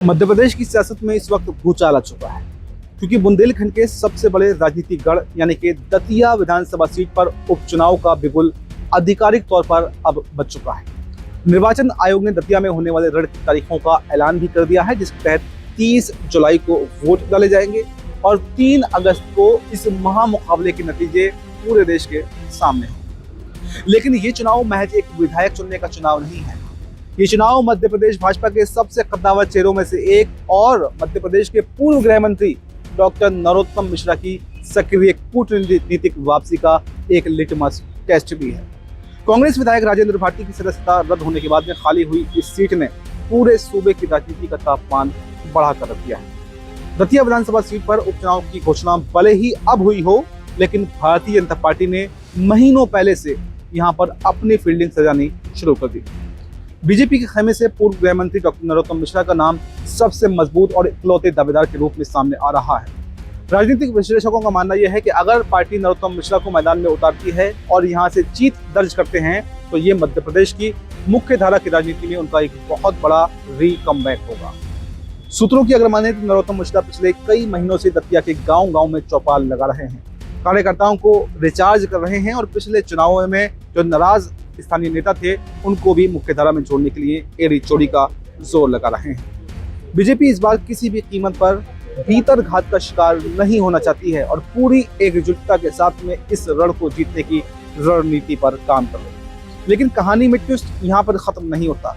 मध्य प्रदेश की सियासत में इस वक्त भूचाल आ चुका है, क्योंकि बुंदेलखंड के सबसे बड़े राजनीतिक गढ़ यानी कि दतिया विधानसभा सीट पर उपचुनाव का बिगुल आधिकारिक तौर पर अब बच चुका है। निर्वाचन आयोग ने दतिया में होने वाले रण की तारीखों का ऐलान भी कर दिया है, जिसके तहत 30 जुलाई को वोट डाले जाएंगे और 3 अगस्त को इस महामुकाबले के नतीजे पूरे देश के सामने होंगे। लेकिन ये चुनाव महज एक विधायक चुनने का चुनाव नहीं है। ये चुनाव मध्य प्रदेश भाजपा के सबसे कद्दावर चेहरों में से एक और मध्य प्रदेश के पूर्व गृह मंत्री डॉक्टर नरोत्तम मिश्रा की सक्रिय कूटनीतिक वापसी का एक लिटमस टेस्ट भी है। कांग्रेस विधायक राजेंद्र भारती की सदस्यता रद्द होने के बाद में खाली हुई इस सीट ने पूरे सूबे की राजनीति का तापमान बढ़ाकर रख दिया है। दतिया विधानसभा सीट पर उपचुनाव की घोषणा भले ही अब हुई हो, लेकिन भारतीय जनता पार्टी ने महीनों पहले से यहाँ पर अपनी फील्डिंग सजानी शुरू कर दी। बीजेपी के खेमे से पूर्व गृह मंत्री डॉक्टर नरोत्तम मिश्रा का नाम सबसे मजबूत और इकलौते दावेदार के रूप में सामने आ रहा है। राजनीतिक विश्लेषकों का मानना यह है कि अगर पार्टी नरोत्तम मिश्रा को मैदान में उतारती है और यहां से जीत दर्ज करते हैं, तो ये मध्य प्रदेश की मुख्य धारा की राजनीति में उनका एक बहुत बड़ा री-कमबैक होगा। सूत्रों की अगर माने तो नरोत्तम मिश्रा पिछले कई महीनों से दतिया के गाँव में चौपाल लगा रहे हैं, कार्यकर्ताओं को रिचार्ज कर रहे हैं और पिछले चुनावों में जो नाराज स्थानीय नेता थे उनको भी मुख्यधारा में जोड़ने के लिए एड़ी चोड़ी का जोर लगा रहे हैं। बीजेपी इस बार किसी भी कीमत पर भीतर घात का शिकार नहीं होना चाहती है और पूरी एकजुटता के साथ में इस रण को जीतने की रणनीति पर काम कर रही है। लेकिन कहानी में ट्विस्ट यहाँ पर खत्म नहीं होता।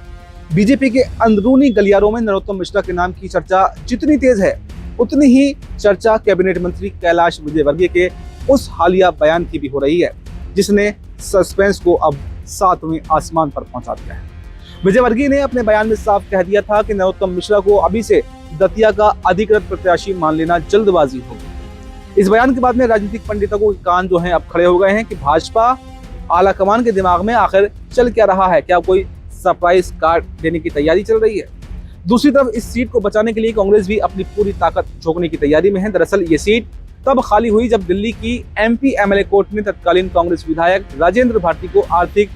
बीजेपी के अंदरूनी गलियारों में नरोत्तम मिश्रा के नाम की चर्चा जितनी तेज है, उतनी ही चर्चा कैबिनेट मंत्री कैलाश विजयवर्गीय के उस हालिया बयान की भी हो रही है, जिसने सस्पेंस को अब 7वें आसमान पर पहुंचा दिया है। विजयवर्गीय ने अपने बयान में साफ कह दिया था कि नरोत्तम मिश्रा को अभी से दतिया का अधिकृत प्रत्याशी मान लेना जल्दबाजी होगी। इस बयान के बाद में राजनीतिक पंडितों के कान जो हैं अब खड़े हो गए हैं कि भाजपा आला कमान के दिमाग में आखिर चल क्या रहा है, क्या कोई सरप्राइज कार्ड देने की तैयारी चल रही है। दूसरी तरफ इस सीट को बचाने के लिए कांग्रेस भी अपनी पूरी ताकत झोंकने की तैयारी में है। दरअसल ये सीट तब खाली हुई जब दिल्ली की एमपी एमएलए कोर्ट ने तत्कालीन कांग्रेस विधायक राजेंद्र भारती को आर्थिक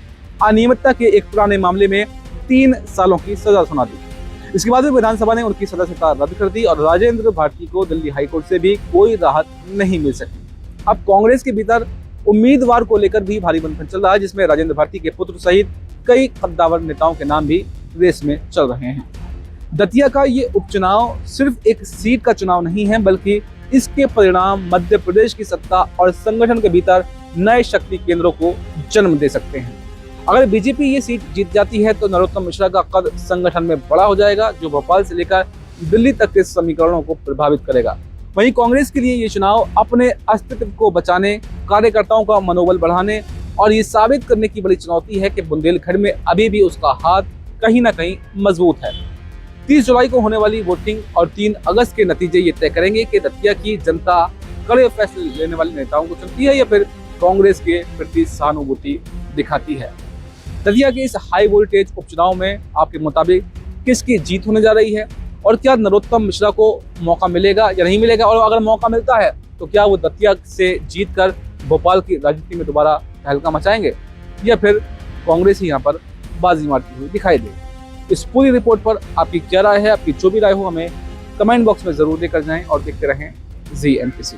अनियमितता के एक पुराने मामले में 3 सालों की सजा सुना दी। इसके बाद विधानसभा ने उनकी सदस्यता रद्द कर दी और राजेंद्र भारती को दिल्ली हाईकोर्ट से भी कोई राहत नहीं मिल सकी। अब कांग्रेस के भीतर उम्मीदवार को लेकर भी भारी मंथन चल रहा है, जिसमें राजेंद्र भारती के पुत्र सहित कई कद्दावर नेताओं के नाम भी रेस में चल रहे हैं। दतिया का ये उपचुनाव सिर्फ एक सीट का चुनाव नहीं है, बल्कि इसके परिणाम मध्य प्रदेश की सत्ता और संगठन के भीतर नए शक्ति केंद्रों को जन्म दे सकते हैं। अगर बीजेपी ये सीट जीत जाती है तो नरोत्तम मिश्रा का कद संगठन में बड़ा हो जाएगा, जो भोपाल से लेकर दिल्ली तक के समीकरणों को प्रभावित करेगा। वहीं कांग्रेस के लिए ये चुनाव अपने अस्तित्व को बचाने, कार्यकर्ताओं का मनोबल बढ़ाने और ये साबित करने की बड़ी चुनौती है कि बुंदेलखंड में अभी भी उसका हाथ कहीं ना कहीं मजबूत है। 30 जुलाई को होने वाली वोटिंग और 3 अगस्त के नतीजे ये तय करेंगे कि दतिया की जनता कड़े फैसले लेने वाले नेताओं को चुनती है या फिर कांग्रेस के प्रति सहानुभूति दिखाती है। दतिया के इस हाई वोल्टेज उपचुनाव में आपके मुताबिक किसकी जीत होने जा रही है और क्या नरोत्तम मिश्रा को मौका मिलेगा या नहीं मिलेगा, और अगर मौका मिलता है तो क्या वो दतिया से जीतकर भोपाल की राजनीति में दोबारा तहलका मचाएंगे या फिर कांग्रेस ही यहाँ पर बाजी मारती हुई दिखाई देगी। इस पूरी रिपोर्ट पर आपकी क्या राय है? आपकी जो भी राय हो हमें कमेंट बॉक्स में जरूर देकर जाएं और देखते रहें ZNPC।